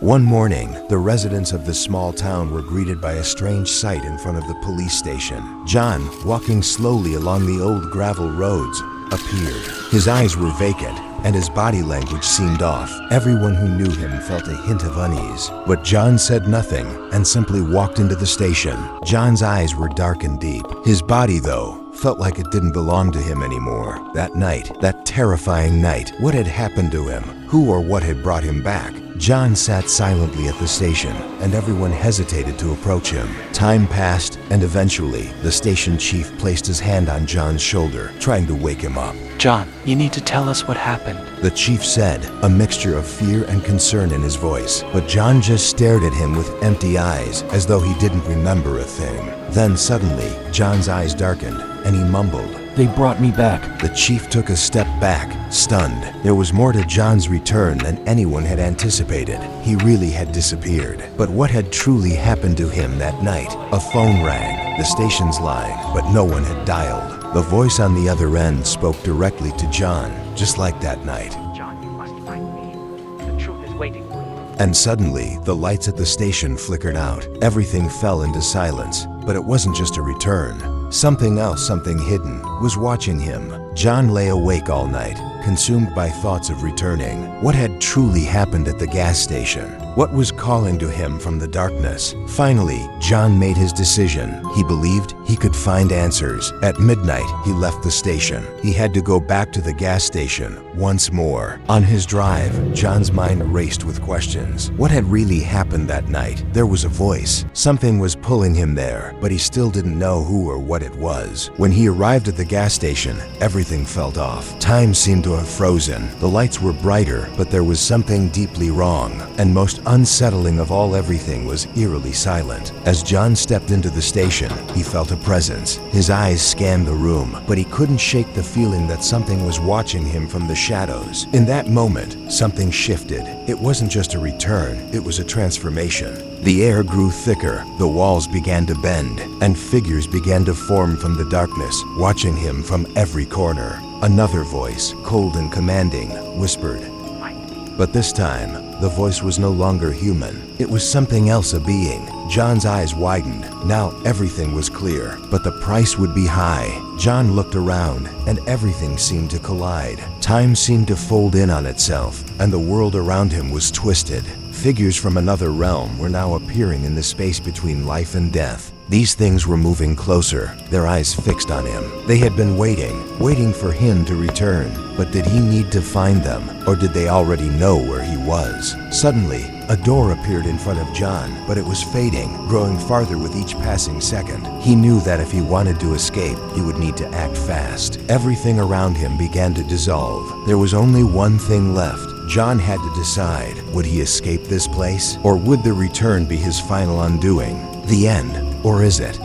One morning, the residents of the small town were greeted by a strange sight in front of the police station. John, walking slowly along the old gravel roads, appeared. His eyes were vacant, and his body language seemed off. Everyone who knew him felt a hint of unease, but John said nothing and simply walked into the station. John's eyes were dark and deep. His body, though, felt like it didn't belong to him anymore. That night, that terrifying night, what had happened to him? Who or what had brought him back? John sat silently at the station, and everyone hesitated to approach him. Time passed, and eventually, the station chief placed his hand on John's shoulder, trying to wake him up. John, you need to tell us what happened. The chief said, a mixture of fear and concern in his voice, but John just stared at him with empty eyes, as though he didn't remember a thing. Then suddenly, John's eyes darkened, and he mumbled, "They brought me back." The chief took a step back, stunned. There was more to John's return than anyone had anticipated. He really had disappeared. But what had truly happened to him that night? A phone rang, the station's line, but no one had dialed. The voice on the other end spoke directly to John, just like that night. John, you must find me. The truth is waiting for you. And suddenly, the lights at the station flickered out. Everything fell into silence. But it wasn't just a return. Something else, something hidden, was watching him. John lay awake all night, consumed by thoughts of returning. What had truly happened at the gas station? What was calling to him from the darkness? Finally, John made his decision. He believed he could find answers. At midnight, he left the station. He had to go back to the gas station once more. On his drive, John's mind raced with questions. What had really happened that night? There was a voice. Something was pulling him there, but he still didn't know who or what it was. When he arrived at the gas station, everything felt off. Time seemed to have frozen. The lights were brighter, but there was something deeply wrong. And most unsettling of all, everything was eerily silent. As John stepped into the station, he felt a presence. His eyes scanned the room, but he couldn't shake the feeling that something was watching him from the shadows. In that moment, something shifted. It wasn't just a return, it was a transformation. The air grew thicker, the walls began to bend, and figures began to form from the darkness, watching him from every corner. Another voice, cold and commanding, whispered. But this time, the voice was no longer human. It was something else, a being. John's eyes widened. Now everything was clear, but the price would be high. John looked around, and everything seemed to collide. Time seemed to fold in on itself, and the world around him was twisted. Figures from another realm were now appearing in the space between life and death. These things were moving closer, their eyes fixed on him. They had been waiting for him to return. But did he need to find them, or did they already know where he was? Suddenly, a door appeared in front of John, but it was fading, growing farther with each passing second. He knew that if he wanted to escape, he would need to act fast. Everything around him began to dissolve. There was only one thing left. John had to decide, would he escape this place, or would the return be his final undoing? The end, or is it?